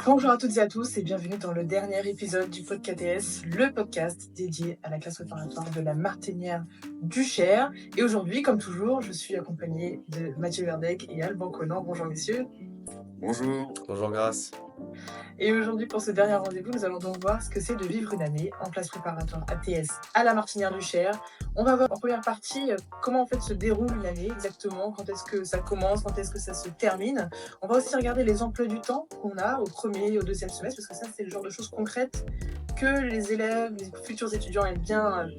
Bonjour à toutes et à tous et bienvenue dans le dernier épisode du PodKTS, le podcast dédié à la classe préparatoire de la Martinière du Cher. Et aujourd'hui, comme toujours, je suis accompagnée de Mathieu Verdec et Alban Conan. Bonjour messieurs. Bonjour. Bonjour Grâce. Et aujourd'hui, pour ce dernier rendez-vous, nous allons donc voir ce que c'est de vivre une année en classe préparatoire ATS à la Martinière du Cher. On va voir en première partie comment en fait se déroule une année exactement, quand est-ce que ça commence, quand est-ce que ça se termine. On va aussi regarder les emplois du temps qu'on a au premier et au deuxième semestre, parce que ça, c'est le genre de choses concrètes que les élèves, les futurs étudiants aiment bien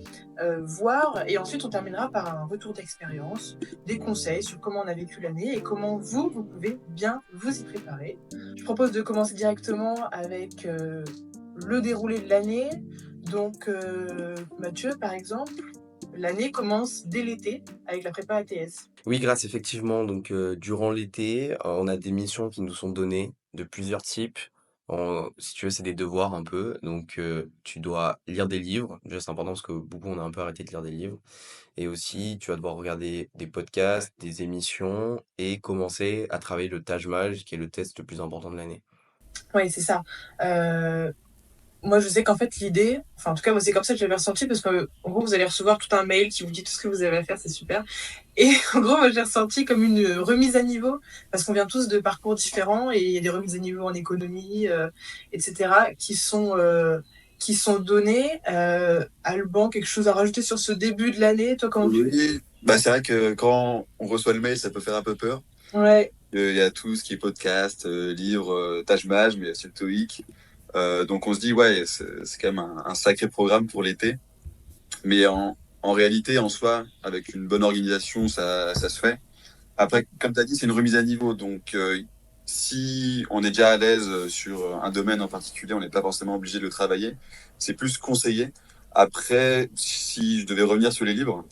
voir. Et ensuite, on terminera par un retour d'expérience, des conseils sur comment on a vécu l'année et comment vous pouvez bien vous y préparer. Je propose de commencer directement avec le déroulé de l'année. Donc, Mathieu, par exemple, l'année commence dès l'été avec la prépa ATS. Oui, Grâce, effectivement. Donc, durant l'été, on a des missions qui nous sont données de plusieurs types. Si tu veux, c'est des devoirs un peu. Donc, tu dois lire des livres. Déjà, c'est important parce que beaucoup, on a un peu arrêté de lire des livres. Et aussi, tu vas devoir regarder des podcasts, des émissions et commencer à travailler le Taj Mahal, qui est le test le plus important de l'année. Oui, c'est ça. Moi, je sais qu'en fait, l'idée, enfin, en tout cas, moi, c'est comme ça que j'avais ressenti, parce que, en gros, vous allez recevoir tout un mail qui vous dit tout ce que vous avez à faire, c'est super. Et en gros, moi, j'ai ressenti comme une remise à niveau, parce qu'on vient tous de parcours différents, et il y a des remises à niveau en économie, etc., qui sont données. Alban, quelque chose à rajouter sur ce début de l'année, toi, comment tu... Oui, c'est vrai que quand on reçoit le mail, ça peut faire un peu peur. Ouais, Il y a tout ce qui est podcast, livres, Taj Mahal, mais aussi le TOEIC. Donc on se dit, ouais, c'est quand même un sacré programme pour l'été. Mais en réalité, en soi, avec une bonne organisation, ça se fait. Après, comme tu as dit, c'est une remise à niveau. Donc si on est déjà à l'aise sur un domaine en particulier, on n'est pas forcément obligé de le travailler. C'est plus conseillé. Après, si je devais revenir sur les livres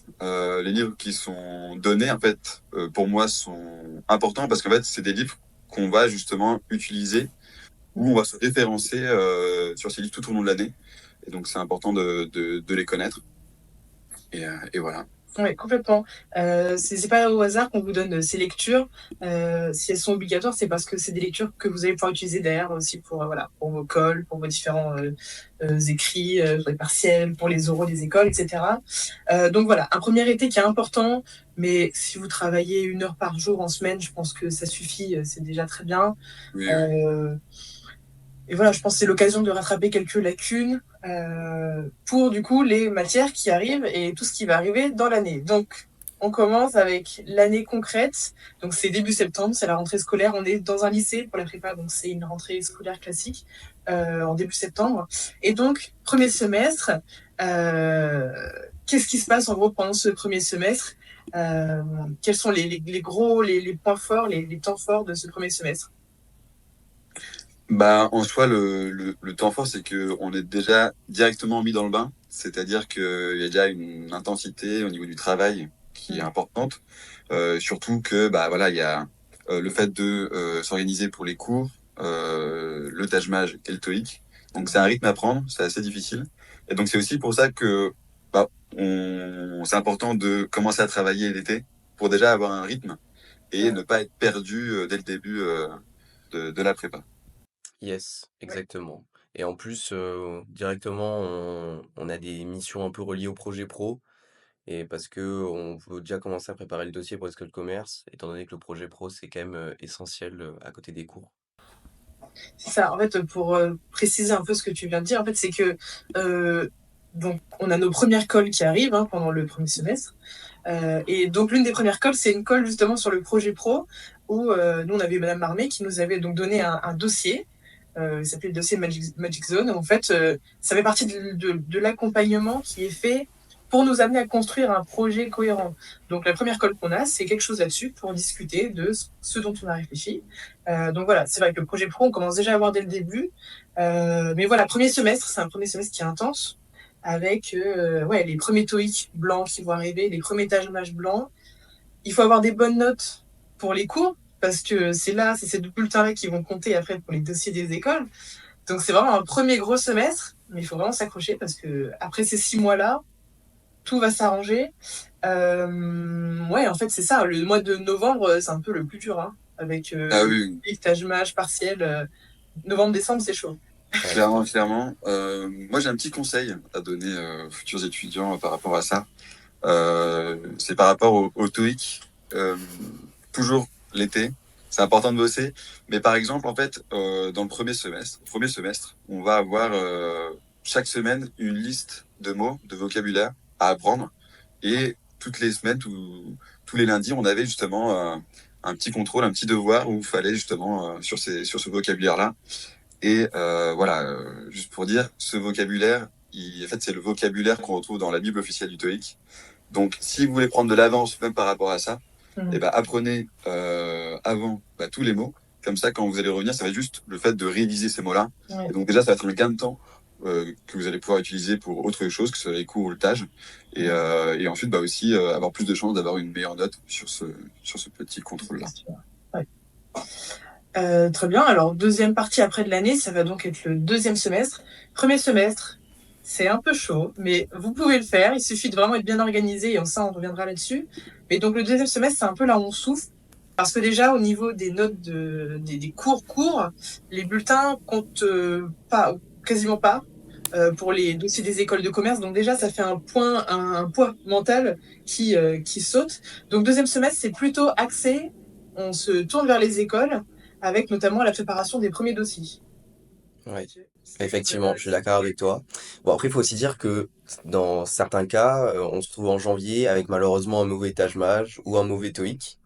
qui sont donnés, en fait, pour moi, sont importants parce qu'en fait, c'est des livres qu'on va justement utiliser, où on va se référencer sur ces livres tout au long de l'année. Et donc, c'est important de les connaître. Et voilà. ouais, complètement. C'est pas au hasard qu'on vous donne ces lectures. Si elles sont obligatoires, c'est parce que c'est des lectures que vous allez pouvoir utiliser derrière aussi pour, voilà, pour vos cols, pour vos différents écrits, pour les partiels, pour les oraux des écoles, etc. Donc voilà, un premier été qui est important, mais si vous travaillez 1 heure par jour en semaine, je pense que ça suffit, c'est déjà très bien. Oui. Et voilà, je pense que c'est l'occasion de rattraper quelques lacunes pour du coup les matières qui arrivent et tout ce qui va arriver dans l'année. Donc, on commence avec l'année concrète. Donc, c'est début septembre, c'est la rentrée scolaire. On est dans un lycée pour la prépa, donc c'est une rentrée scolaire classique en début septembre. Et donc, premier semestre, qu'est-ce qui se passe en gros pendant ce premier semestre? Quels sont les points forts, les temps forts de ce premier semestre? En soi, le temps fort, c'est que on est déjà directement mis dans le bain. C'est-à-dire qu'il y a déjà une intensité au niveau du travail qui est importante. Surtout que, voilà, il y a le fait de s'organiser pour les cours, le Taj Mahal et le TOEIC. Donc, c'est un rythme à prendre, c'est assez difficile. Et donc, c'est aussi pour ça que c'est important de commencer à travailler l'été pour déjà avoir un rythme et ne pas être perdu dès le début de la prépa. Yes, exactement. Et en plus, directement, on a des missions un peu reliées au projet pro. Et parce que on veut déjà commencer à préparer le dossier pour l'école de commerce, étant donné que le projet pro, c'est quand même essentiel à côté des cours. C'est ça, en fait, pour préciser un peu ce que tu viens de dire, en fait, c'est que donc, on a nos premières colles qui arrivent pendant le premier semestre. Et donc, l'une des premières colles, c'est une colle justement sur le projet pro, où nous, on avait Madame Marmé qui nous avait donc donné un dossier. Il s'appelait le dossier Magic Zone. En fait, ça fait partie de l'accompagnement qui est fait pour nous amener à construire un projet cohérent. Donc, la première colle qu'on a, c'est quelque chose là-dessus pour discuter de ce dont on a réfléchi. Donc voilà, c'est vrai que le projet pro, on commence déjà à voir dès le début. Mais voilà, premier semestre, c'est un premier semestre qui est intense, avec les premiers TOEIC blancs qui vont arriver, les premiers Taj Mahal blancs. Il faut avoir des bonnes notes pour les cours, parce que c'est ces deux bulletins-là qui vont compter après pour les dossiers des écoles. Donc c'est vraiment un premier gros semestre, mais il faut vraiment s'accrocher, parce que après ces 6 mois-là, tout va s'arranger. En fait, c'est ça. Le mois de novembre, c'est un peu le plus dur, avec Ah oui. Taj Mahal partiel. Novembre-décembre, c'est chaud. Ouais. Clairement, clairement. Moi, j'ai un petit conseil à donner aux futurs étudiants par rapport à ça. C'est par rapport au TOEIC. Toujours l'été, c'est important de bosser. Mais par exemple, en fait, dans le premier semestre, on va avoir chaque semaine une liste de mots, de vocabulaire à apprendre. Et toutes les semaines, tous les lundis, on avait justement un petit contrôle, un petit devoir où il fallait justement sur ce vocabulaire-là. Et voilà, juste pour dire, ce vocabulaire, en fait, c'est le vocabulaire qu'on retrouve dans la Bible officielle du TOEIC. Donc, si vous voulez prendre de l'avance même par rapport à ça, eh ben, apprenez avant tous les mots. Comme ça, quand vous allez revenir, ça va être juste le fait de réviser ces mots-là. Ouais. Et donc déjà, ça va être le gain de temps que vous allez pouvoir utiliser pour autre chose, que ce soit les cours ou le stage. Et ensuite, aussi avoir plus de chances d'avoir une meilleure note sur ce petit contrôle-là. Ouais. Très bien. Alors, deuxième partie après de l'année, ça va donc être le deuxième semestre. Premier semestre, c'est un peu chaud, mais vous pouvez le faire. Il suffit de vraiment être bien organisé et ça, on reviendra là-dessus. Mais donc, le deuxième semestre, c'est un peu là où on souffle. Parce que déjà, au niveau des notes des cours, les bulletins comptent pas, quasiment pas pour les dossiers des écoles de commerce. Donc déjà, ça fait un poids mental qui saute. Donc, deuxième semestre, c'est plutôt axé. On se tourne vers les écoles avec notamment la préparation des premiers dossiers. Ouais, effectivement, je suis d'accord avec toi. Bon, après, il faut aussi dire que dans certains cas, on se trouve en janvier avec malheureusement un mauvais Taj-Maj ou un mauvais TOEIC.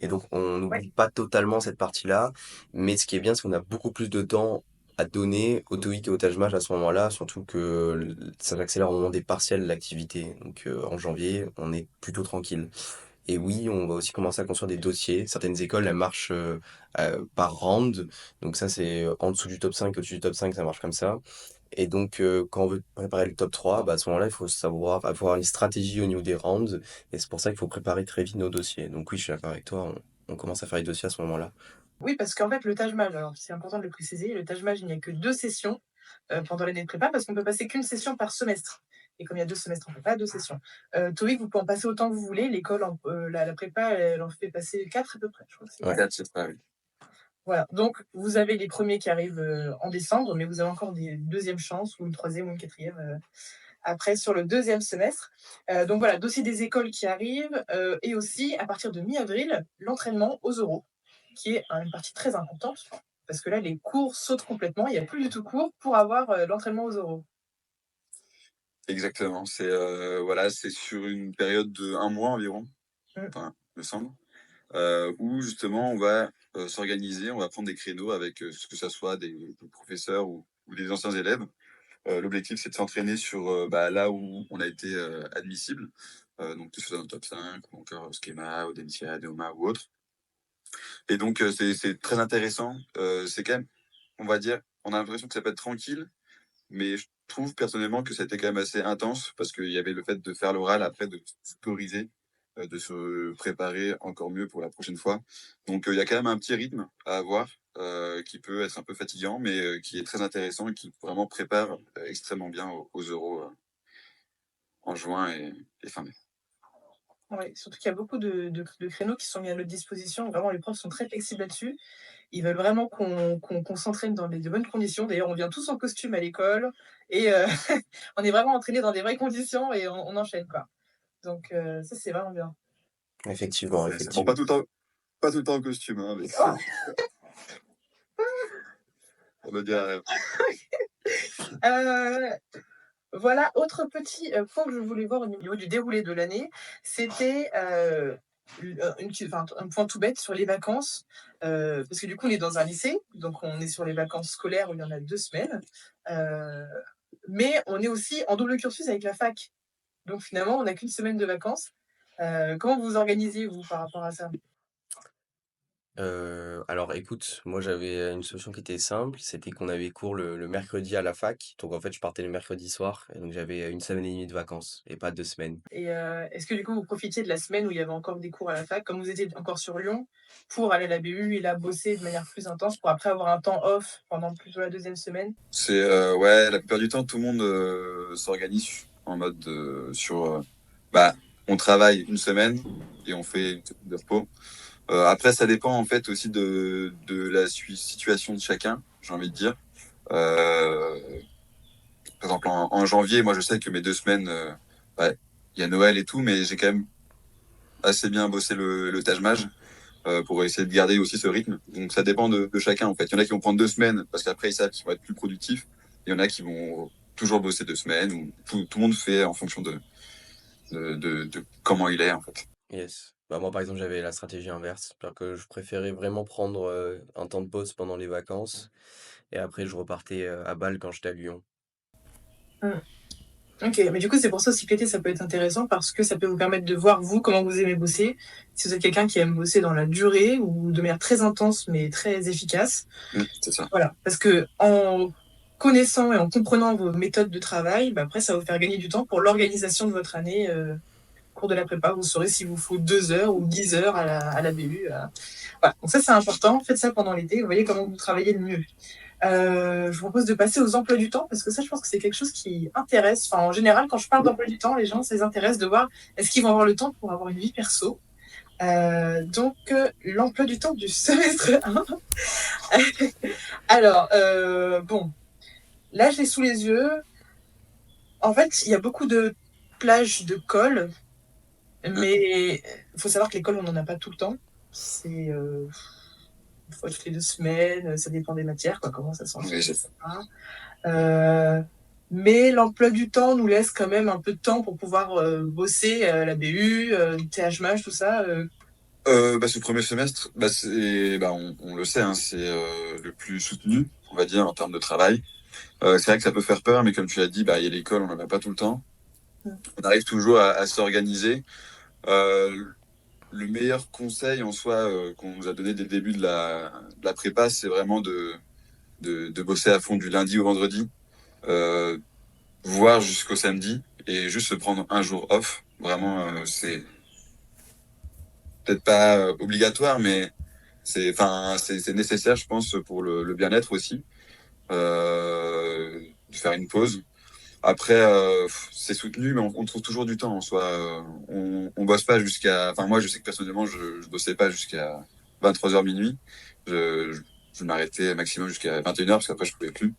Et donc, on Ouais. n'oublie pas totalement cette partie-là. Mais ce qui est bien, c'est qu'on a beaucoup plus de temps à donner au TOEIC et au Taj-Maj à ce moment-là, surtout que ça accélère au moment des partiels de l'activité. Donc, en janvier, on est plutôt tranquille. Et oui, on va aussi commencer à construire des dossiers. Certaines écoles, elles marchent par round. Donc ça, c'est en dessous du top 5, au-dessus du top 5, ça marche comme ça. Et donc, quand on veut préparer le top 3, à ce moment-là, il faut savoir avoir une stratégie au niveau des rounds. Et c'est pour ça qu'il faut préparer très vite nos dossiers. Donc oui, je suis d'accord avec toi, on commence à faire les dossiers à ce moment-là. Oui, parce qu'en fait, le Taj-Maj, alors c'est important de le préciser, le Taj-Maj, il n'y a que 2 sessions pendant l'année de prépa parce qu'on peut passer qu'une session par semestre. Et comme il y a 2 semestres, on ne peut pas 2 sessions. TOEIC, vous pouvez en passer autant que vous voulez. L'école, la prépa, elle en fait passer 4 à peu près. Je crois que c'est Ouais. 4, c'est pas, oui. Voilà. Donc, vous avez les premiers qui arrivent en décembre, mais vous avez encore des deuxièmes chances ou une troisième ou une quatrième après sur le deuxième semestre. Donc voilà, dossier des écoles qui arrive et aussi à partir de mi-avril, l'entraînement aux oraux, qui est une partie très importante parce que là, les cours sautent complètement. Il n'y a plus du tout cours pour avoir l'entraînement aux oraux. Exactement. C'est sur une période de 1 mois environ, enfin, me semble, où justement on va s'organiser, on va prendre des créneaux avec que ce soit des professeurs ou des anciens élèves. L'objectif, c'est de s'entraîner sur là où on a été admissible, donc que ce soit dans le top 5, ou encore Schema, Audencia, Neoma ou autre. Et donc, c'est très intéressant. C'est quand même, on va dire, on a l'impression que ça peut être tranquille, mais je trouve personnellement que c'était quand même assez intense parce qu'il y avait le fait de faire l'oral, après de scolariser, de se préparer encore mieux pour la prochaine fois. Donc, il y a quand même un petit rythme à avoir qui peut être un peu fatigant, mais qui est très intéressant et qui vraiment prépare extrêmement bien aux euros en juin et fin mai. Oui, surtout qu'il y a beaucoup de créneaux qui sont mis à notre disposition. Vraiment, les profs sont très flexibles là-dessus. Ils veulent vraiment qu'on s'entraîne dans de bonnes conditions. D'ailleurs, on vient tous en costume à l'école et on est vraiment entraînés dans des vraies conditions et on enchaîne, quoi. Donc, ça, c'est vraiment bien. Effectivement, Bon, effectivement. pas tout le temps en costume, hein, mais Oh. on me dirait. Voilà, autre petit point que je voulais voir au niveau du déroulé de l'année, c'était un point tout bête sur les vacances. Parce que du coup, on est dans un lycée, donc on est sur les vacances scolaires où il y en a 2 semaines. Euh, mais on est aussi en double cursus avec la fac. Donc finalement, on n'a qu'une semaine de vacances. Comment vous vous organisez, vous, par rapport à ça? Alors écoute, moi j'avais une solution qui était simple, c'était qu'on avait cours le mercredi à la fac. Donc en fait, je partais le mercredi soir et donc j'avais une semaine et demie de vacances et pas 2 semaines. Et est-ce que du coup, vous profitiez de la semaine où il y avait encore des cours à la fac, comme vous étiez encore sur Lyon, pour aller à la BU et là bosser de manière plus intense, pour après avoir un temps off pendant plutôt la deuxième semaine? Ouais, la plupart du temps, tout le monde s'organise en mode on travaille une semaine et on fait une semaine de repos. Après, ça dépend en fait aussi de la situation de chacun. j'ai envie de dire. Euh, Par exemple, en janvier, moi, je sais que mes 2 semaines, ouais, il y a Noël et tout, mais j'ai quand même assez bien bossé le Taj Mahal pour essayer de garder aussi ce rythme. Donc, ça dépend de chacun, en fait. Il y en a qui vont prendre 2 semaines parce qu'après, ils savent qu'ils vont être plus productifs. Il y en a qui vont toujours bosser 2 semaines. Ou tout le monde fait en fonction de comment il est, en fait. Yes. Bah, moi, par exemple, j'avais la stratégie inverse. C'est-à-dire que je préférais vraiment prendre un temps de pause pendant les vacances et après, je repartais à Bâle quand j'étais à Lyon. Ok, mais du coup, c'est pour ça aussi que l'été, ça peut être intéressant parce que ça peut vous permettre de voir, vous, comment vous aimez bosser. Si vous êtes quelqu'un qui aime bosser dans la durée ou de manière très intense mais très efficace. C'est ça. Voilà. Parce que en connaissant et en comprenant vos méthodes de travail, bah après, ça va vous faire gagner du temps pour l'organisation de votre année au cours de la prépa. Vous saurez s'il vous faut 2 heures ou 10 heures à la BU. Voilà. Donc ça, c'est important. Faites ça pendant l'été. Vous voyez comment vous travaillez le mieux. Je vous propose de passer aux emplois du temps parce que ça, je pense que c'est quelque chose qui intéresse. Enfin, en général, quand je parle d'emploi du temps, les gens, ça les intéresse de voir est-ce qu'ils vont avoir le temps pour avoir une vie perso. L'emploi du temps du semestre 1. Alors, bon, là, je l'ai sous les yeux. En fait, il y a beaucoup de plages de colle, mais il faut savoir que l'école, on n'en a pas tout le temps. C'est une fois toutes les 2 semaines, ça dépend des matières, quoi, comment ça s'enchaîne. Mais l'emploi du temps nous laisse quand même un peu de temps pour pouvoir bosser la BU, THMH, tout ça. Ce premier semestre, on le sait, hein, c'est le plus soutenu, on va dire, en termes de travail. C'est vrai que ça peut faire peur, mais comme tu l'as dit, il y a l'école, on n'en a pas tout le temps. On arrive toujours à s'organiser. Le meilleur conseil en soi qu'on nous a donné dès le début de la prépa, c'est vraiment de bosser à fond du lundi au vendredi, voire jusqu'au samedi, et juste se prendre un jour off. Vraiment, c'est peut-être pas obligatoire, mais c'est nécessaire, je pense, pour le bien-être aussi, de faire une pause. Après, c'est soutenu, mais on trouve toujours du temps en soi. On bosse pas jusqu'à. Enfin, moi, je sais que personnellement, je bossais pas jusqu'à 23h minuit. Je m'arrêtais maximum jusqu'à 21h parce qu'après, je pouvais plus.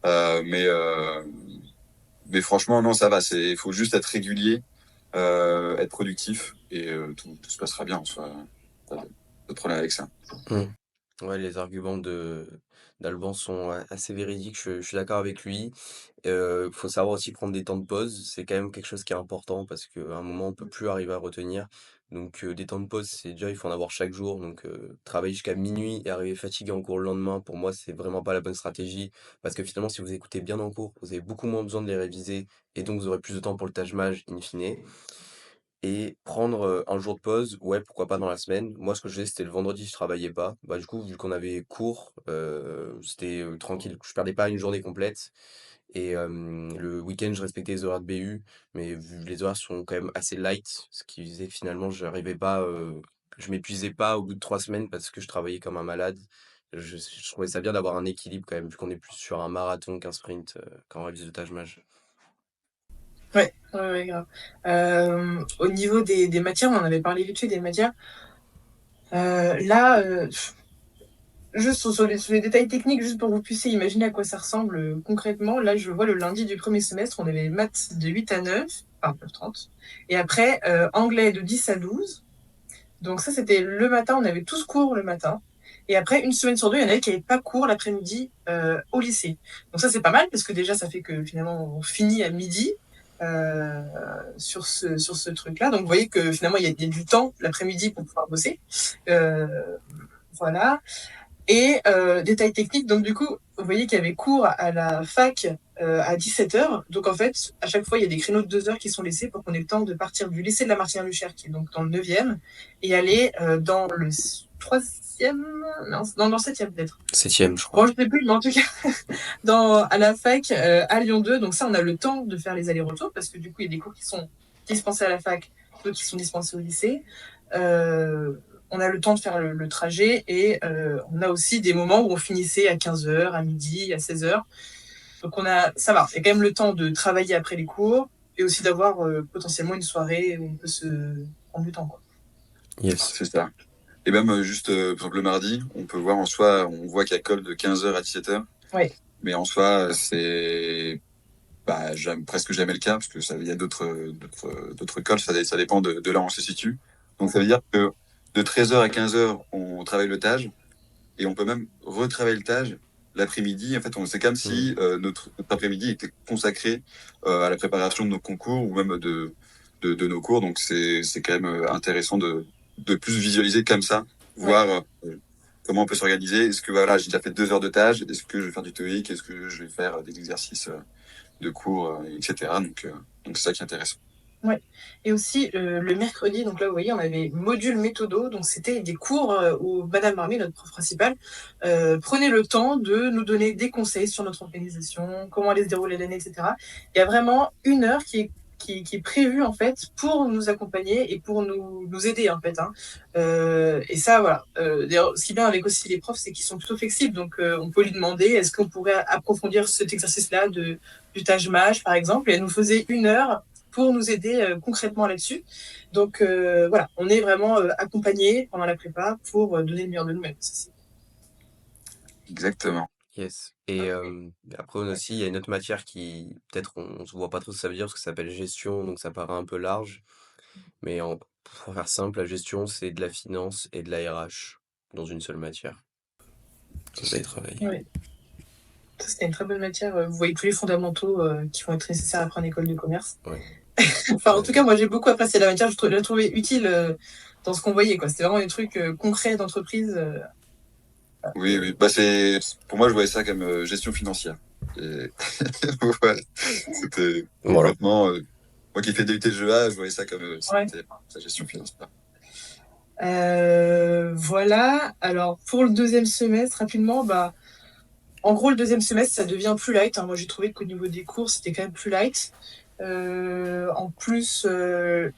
Euh, mais, euh, mais franchement, non, ça va. Il faut juste être régulier, être productif et tout se passera bien en soi. Pas de problème avec ça. Hmm. Ouais, les arguments de d'Alban sont assez véridiques, je suis d'accord avec lui. Faut savoir aussi prendre des temps de pause, c'est quand même quelque chose qui est important parce qu'à un moment, on peut plus arriver à retenir. Donc, des temps de pause, c'est déjà, il faut en avoir chaque jour. Donc, travailler jusqu'à minuit et arriver fatigué en cours le lendemain, pour moi, c'est vraiment pas la bonne stratégie. Parce que finalement, si vous écoutez bien en cours, vous avez beaucoup moins besoin de les réviser et donc vous aurez plus de temps pour le tâche mage in fine. Et prendre, un jour de pause, ouais, pourquoi pas dans la semaine. Moi, ce que je faisais, c'était le vendredi, je travaillais pas. Bah, du coup, vu qu'on avait cours, c'était, tranquille. Je perdais pas une journée complète et le week-end, je respectais les horaires de BU, mais vu les horaires sont quand même assez light, ce qui faisait que finalement, j'arrivais pas, je m'épuisais pas au bout de 3 semaines parce que je travaillais comme un malade. Je trouvais ça bien d'avoir un équilibre quand même, vu qu'on est plus sur un marathon qu'un sprint, quand on révise le tâche mage. Ouais, ouais, ouais, grave. Au niveau des matières, on en avait parlé vite fait des matières. Là, juste sur les détails techniques, juste pour que vous puissiez imaginer à quoi ça ressemble concrètement. Là, je vois le lundi du premier semestre, on avait maths de 8 à 9, enfin 9h30. Et après, anglais de 10 à 12. Donc ça, c'était le matin, on avait tous cours le matin. Et après, une semaine sur deux, il y en avait qui n'avaient pas cours l'après-midi au lycée. Donc ça, c'est pas mal, parce que déjà, ça fait que finalement, on finit à midi euh, sur ce truc-là. Donc vous voyez que finalement, il y a du temps l'après-midi pour pouvoir bosser. Euh, voilà. Et détail technique, donc du coup, vous voyez qu'il y avait cours à la fac à 17h. Donc en fait, à chaque fois, il y a des créneaux de 2 heures qui sont laissés pour qu'on ait le temps de partir du lycée de la Martinière-Luchère, qui est donc dans le 9e, et aller dans le 3e, non, dans le 7e peut-être. 7e, je Bon, crois. je sais plus, mais en tout cas, à la fac à Lyon 2. Donc ça, on a le temps de faire les allers-retours, parce que du coup, il y a des cours qui sont dispensés à la fac, d'autres qui sont dispensés au lycée. On a le temps de faire le trajet et on a aussi des moments où on finissait à 15h, à midi, à 16h. Donc ça va, il y a quand même le temps de travailler après les cours et aussi d'avoir potentiellement une soirée où on peut se prendre du temps, quoi. Yes. C'est ça. Et même juste, par exemple, le mardi, on peut voir en soi, on voit qu'il y a colle de 15h à 17h. Ouais. Mais en soi, c'est presque jamais le cas, parce que il y a d'autres cols, ça dépend de là où on se situe. Donc ça veut dire que de 13h à 15h, on travaille le TAJ, et on peut même retravailler le TAJ l'après-midi. En fait, c'est comme Mhm. si notre après-midi était consacré à la préparation de nos concours ou même de nos cours. Donc c'est quand même intéressant de plus visualiser comme ça, Ouais. voir comment on peut s'organiser. Est-ce que voilà, j'ai déjà fait 2 heures de TAJ, est-ce que je vais faire du TOEIC, est-ce que je vais faire des exercices de cours, etc. Donc c'est ça qui est intéressant. Ouais. Et aussi, le mercredi, donc là, vous voyez, on avait module méthodo, donc c'était des cours où Madame Marmé, notre prof principale, prenait le temps de nous donner des conseils sur notre organisation, comment allait se dérouler l'année, etc. Il y a vraiment 1 heure qui est prévue, en fait, pour nous accompagner et pour nous aider, en fait. Hein. Et ça, voilà. D'ailleurs, ce qui est bien avec aussi les profs, c'est qu'ils sont plutôt flexibles, donc on peut lui demander, est-ce qu'on pourrait approfondir cet exercice-là du Taj-Maj, par exemple, et elle nous faisait 1 heure pour nous aider concrètement là-dessus. Donc voilà, on est vraiment accompagnés pendant la prépa pour donner le meilleur de nous-mêmes. Exactement. Yes. Et après aussi, il y a une autre matière qui, peut-être, on se voit pas trop ce que ça veut dire, parce que ça s'appelle gestion, donc ça paraît un peu large. Mais pour faire simple, la gestion, c'est de la finance et de la RH dans une seule matière. Ça, ça y travaille. Ouais. Ça, c'était une très bonne matière. Vous voyez tous les fondamentaux qui vont être nécessaires après en école de commerce. Ouais. Enfin, en tout cas, Ouais. moi, j'ai beaucoup apprécié la matière. Je l'ai trouvée utile dans ce qu'on voyait. C'était vraiment des trucs concrets d'entreprise. Oui, oui. Pour moi, je voyais ça comme gestion financière. Et voilà. C'était Voilà. complètement, moi qui fais des UTGA, je voyais ça comme Ouais. c'était sa gestion financière. Voilà. Alors, pour le deuxième semestre, rapidement, en gros, le deuxième semestre, ça devient plus light. Hein. Moi, j'ai trouvé qu'au niveau des cours, c'était quand même plus light. En plus,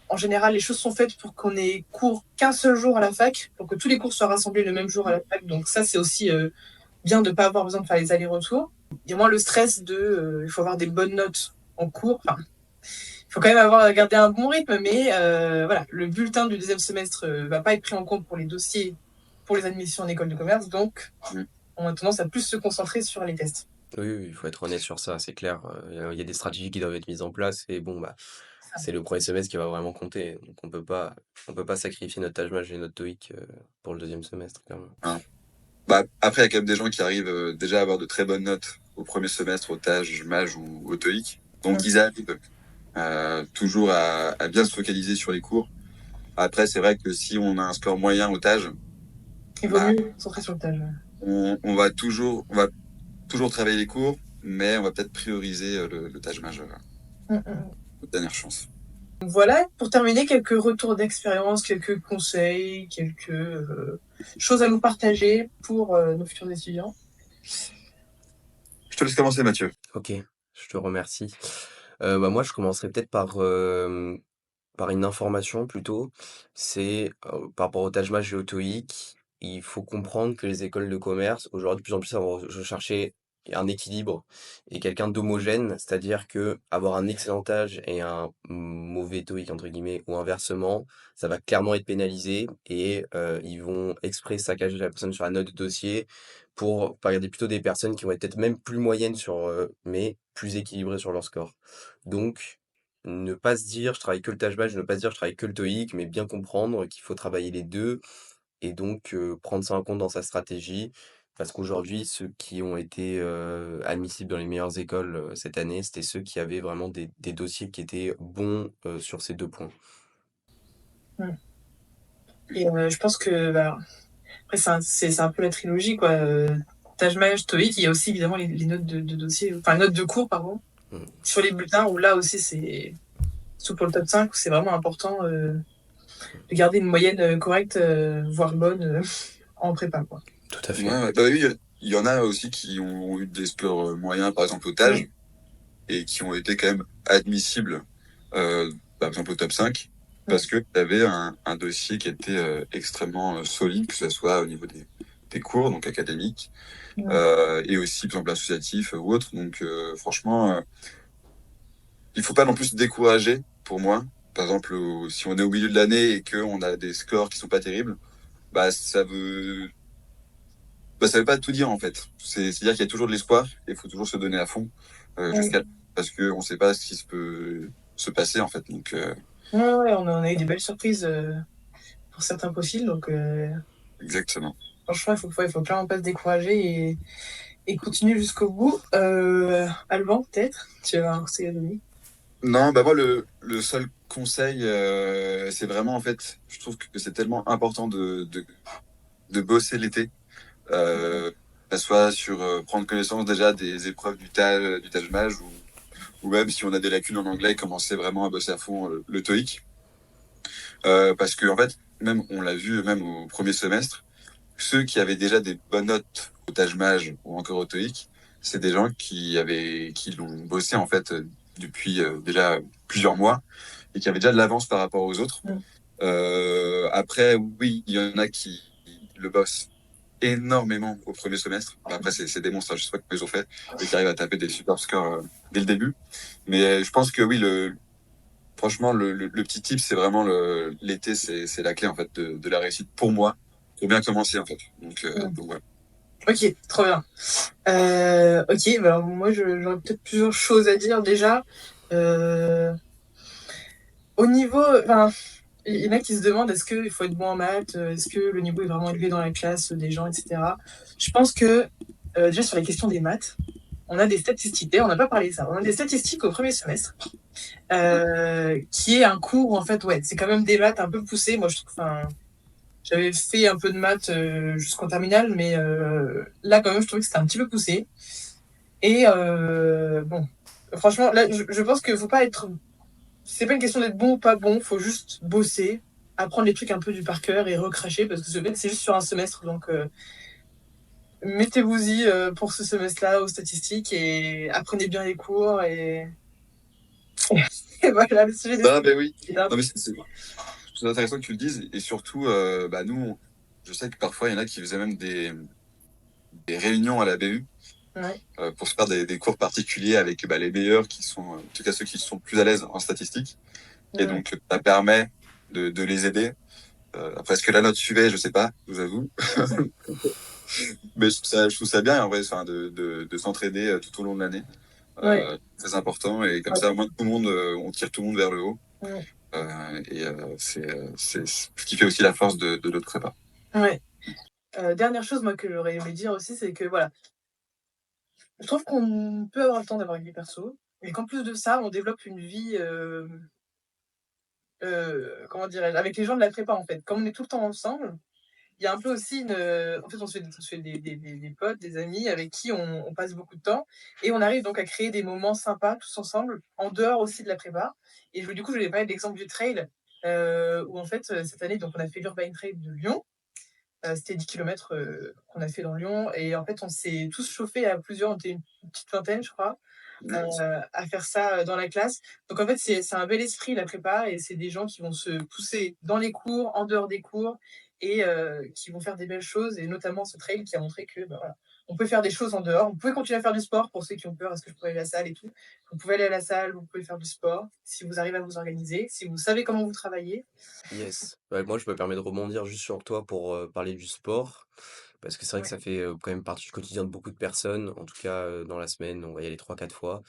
en général, les choses sont faites pour qu'on ait cours qu'un seul jour à la fac, pour que tous les cours soient rassemblés le même jour à la fac. Donc ça, c'est aussi bien de ne pas avoir besoin de faire les allers-retours. Il y a moins le stress il faut avoir des bonnes notes en cours. Enfin, il faut quand même avoir gardé un bon rythme, mais voilà, le bulletin du deuxième semestre va pas être pris en compte pour les dossiers, pour les admissions en école de commerce. Donc, on a tendance à plus se concentrer sur les tests. Oui, oui, il faut être honnête sur ça, c'est clair. Il y a des stratégies qui doivent être mises en place et bon, bah, c'est le premier semestre qui va vraiment compter. Donc on peut pas sacrifier notre Taj et notre TOEIC pour le deuxième semestre, clairement. Hein. Après, il y a quand même des gens qui arrivent déjà à avoir de très bonnes notes au premier semestre, au TAJ, MAJ ou au TOEIC. Donc, ils arrivent toujours à bien se focaliser sur les cours. Après, c'est vrai que si on a un score moyen au TAJ, Il vaut bah, mieux se concentrer sur le TAJ. on va toujours travailler les cours, mais on va peut-être prioriser le TAJ majeur. Notre dernière chance. Voilà, pour terminer, quelques retours d'expérience, quelques conseils, quelques choses à nous partager pour nos futurs étudiants. Je te laisse commencer, Mathieu. Ok, je te remercie. Moi, je commencerai peut-être par une information plutôt. C'est par rapport au Taj Mahal et au TOEIC, il faut comprendre que les écoles de commerce, aujourd'hui, de plus en plus, elles vont rechercher un équilibre et quelqu'un d'homogène, c'est-à-dire que avoir un excellent Taj et un mauvais TOEIC, entre guillemets, ou inversement, ça va clairement être pénalisé et ils vont exprès saccager la personne sur la note de dossier pour regarder plutôt des personnes qui vont être peut-être même plus moyennes mais plus équilibrées sur leur score. Donc, ne pas se dire: «Je travaille que le Taj Mahal», ne pas se dire: «Je travaille que le TOEIC», mais bien comprendre qu'il faut travailler les 2 et donc prendre ça en compte dans sa stratégie. Parce qu'aujourd'hui, ceux qui ont été, admissibles dans les meilleures écoles, cette année, c'était ceux qui avaient vraiment des dossiers qui étaient bons, sur ces 2 points. Et je pense que après, c'est un peu la trilogie, quoi. Taj Mahal, TOEIC, il y a aussi évidemment les notes de dossier, enfin les notes de cours, pardon, Mmh. sur les bulletins, où là aussi, surtout pour le top 5, c'est vraiment important de garder une moyenne correcte, voire bonne, en prépa, quoi. Tout à fait. Ouais, bah oui, il y en a aussi qui ont eu des scores moyens, par exemple au TAJ, et qui ont été quand même admissibles, par exemple au top 5, parce que tu avais un dossier qui était extrêmement solide, que ce soit au niveau des cours, donc académiques, et aussi, par exemple, associatifs ou autres. Donc, franchement, il faut pas non plus se décourager, pour moi. Par exemple, si on est au milieu de l'année et qu'on a des scores qui sont pas terribles, bah, ça veut pas tout dire en fait. C'est-à-dire qu'il y a toujours de l'espoir et il faut toujours se donner à fond Ouais, parce que on sait pas ce qui peut se passer en fait. Donc ouais, on a eu des belles surprises pour certains profils, donc exactement. franchement, il faut clairement pas se décourager et continuer jusqu'au bout. Alban, peut-être, tu vas avoir un conseil à donner. Non, bah moi le seul conseil, c'est vraiment en fait, je trouve que c'est tellement important de bosser l'été, que ce soit sur prendre connaissance déjà des épreuves du Taj Mahal ou même si on a des lacunes en anglais, commencer vraiment à bosser à fond le TOEIC. Parce que en fait, même on l'a vu même au premier semestre, ceux qui avaient déjà des bonnes notes au Taj Mahal ou encore au TOEIC, c'est des gens qui l'ont bossé en fait depuis déjà plusieurs mois et qui avaient déjà de l'avance par rapport aux autres. Mm. Après, oui, il y en a qui le bossent énormément au premier semestre. Après, c'est des monstres, hein, je sais pas comment ils ont fait, et qui arrivent à taper des super scores dès le début. Mais je pense que oui, franchement, le petit tip, c'est vraiment l'été, c'est la clé en fait de la réussite pour moi. Faut bien commencer en fait. Mm. Donc voilà. Ok, trop bien. Ok, bah alors moi j'aurais peut-être plusieurs choses à dire déjà. Euh, Au niveau, enfin, il y en a qui se demandent est-ce qu'il faut être bon en maths, est-ce que le niveau est vraiment élevé dans la classe des gens, etc. Je pense que déjà sur la question des maths, on a des statistiques. D'ailleurs, on n'a pas parlé de ça. On a des statistiques au premier semestre, qui est un cours où en fait, ouais, c'est quand même des maths un peu poussées. Moi, je trouve, enfin, j'avais fait un peu de maths jusqu'en terminale, mais là, quand même, je trouvais que c'était un petit peu poussé. Et bon, franchement, là, je pense qu'il faut pas être. C'est pas une question d'être bon ou pas bon, faut juste bosser, apprendre les trucs un peu du par cœur et recracher parce que c'est juste sur un semestre. Donc, mettez-vous-y pour ce semestre-là aux statistiques et apprenez bien les cours. Et voilà, le sujet des Ah ben statistiques. oui. Non mais c'est intéressant que tu le dises et surtout, bah nous, je sais que parfois il y en a qui faisaient même des réunions à la BU Ouais, pour se faire des cours particuliers avec bah, les meilleurs qui sont, en tout cas ceux qui sont plus à l'aise en statistique. Et ouais, donc ça permet de les aider. Après, est-ce que la note suivait, je sais pas, je vous avoue. Mais je trouve ça bien en vrai, enfin, de s'entraider tout au long de l'année. ouais, Très important. Et comme ouais, ça, au moins tout le monde, on tire tout le monde vers le haut. ouais. C'est ce qui fait aussi la force de notre prépa. Ouais. Dernière chose, moi, que j'aurais aimé dire aussi, c'est que voilà, je trouve qu'on peut avoir le temps d'avoir une vie perso, et qu'en plus de ça, on développe une vie, comment dirais-je, avec les gens de la prépa en fait. Comme on est tout le temps ensemble, il y a un peu aussi une. En fait, on se fait des potes, des amis avec qui on passe beaucoup de temps, et on arrive donc à créer des moments sympas tous ensemble, en dehors aussi de la prépa. Et du coup, je voulais parler de l'exemple du trail, où en fait, cette année, donc, on a fait l'Urban Trail de Lyon. C'était 10 kilomètres qu'on a fait dans Lyon. Et en fait, on s'est tous chauffés à plusieurs, on était une petite vingtaine, je crois, à faire ça dans la classe. Donc en fait, c'est un bel esprit la prépa et c'est des gens qui vont se pousser dans les cours, en dehors des cours et qui vont faire des belles choses. Et notamment ce trail qui a montré que bah, voilà, on peut faire des choses en dehors. Vous pouvez continuer à faire du sport pour ceux qui ont peur. Est-ce que je pourrais aller à la salle et tout. Vous pouvez aller à la salle, vous pouvez faire du sport si vous arrivez à vous organiser, si vous savez comment vous travaillez. Yes. Ouais, moi, je me permets de rebondir juste sur toi pour parler du sport, parce que c'est vrai que Ouais, ça fait quand même partie du quotidien de beaucoup de personnes, en tout cas dans la semaine, on va y aller 3 4 fois.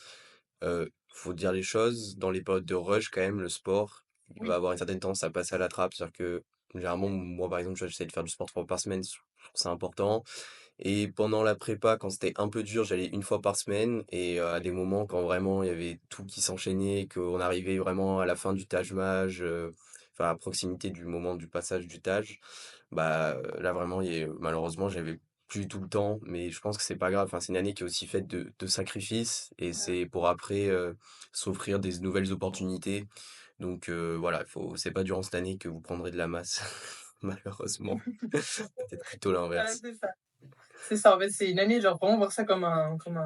Faut dire les choses, dans les périodes de rush, quand même, le sport, il va oui, avoir une certaine tendance à passer à la trappe, c'est-à-dire que généralement, moi par exemple, tu vois, j'essaie de faire du sport 3 fois par semaine, je trouve que c'est important. Et pendant la prépa, quand c'était un peu dur, j'allais 1 fois par semaine. Et à des moments, quand vraiment il y avait tout qui s'enchaînait, qu'on arrivait vraiment à la fin du Taj Mahal, enfin à proximité du moment du passage du Taj, bah là vraiment, malheureusement, j'avais plus tout le temps. Mais je pense que c'est pas grave. Enfin, c'est une année qui est aussi faite de sacrifices. Et c'est pour après s'offrir des nouvelles opportunités. Donc voilà, c'est pas durant cette année que vous prendrez de la masse, malheureusement. Peut-être plutôt voilà, l'inverse. c'est ça. C'est ça, en fait, c'est une année, genre vraiment voir ça ouais, comme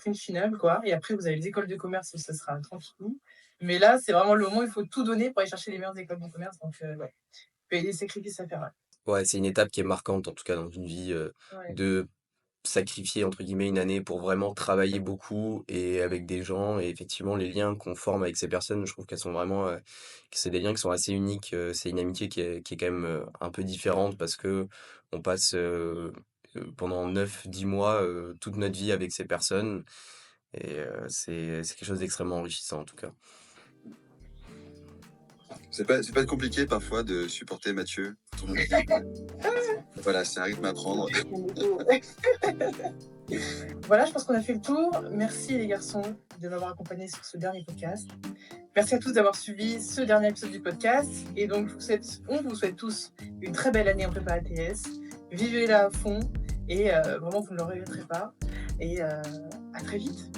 une finale, quoi. Et après, vous avez les écoles de commerce où ça sera tranquille. Mais là, c'est vraiment le moment où il faut tout donner pour aller chercher les meilleures écoles de commerce. Donc, ouais, il y a des sacrifices à faire. Ouais, c'est une étape qui est marquante, en tout cas dans une vie Ouais. de sacrifier entre guillemets une année pour vraiment travailler beaucoup et avec des gens et effectivement les liens qu'on forme avec ces personnes, je trouve qu'elles sont vraiment que c'est des liens qui sont assez uniques. C'est une amitié qui est quand même un peu différente parce que on passe pendant 9 10 mois toute notre vie avec ces personnes et c'est quelque chose d'extrêmement enrichissant en tout cas. C'est pas compliqué parfois de supporter Mathieu. Voilà, c'est un rythme à prendre. Voilà, je pense qu'on a fait le tour. Merci les garçons de m'avoir accompagné sur ce dernier podcast. Merci à tous d'avoir suivi ce dernier épisode du podcast. Et donc, on vous souhaite tous une très belle année en prépa ATS. Vivez-la à fond et vraiment, vous ne le regretterez pas. Et à très vite.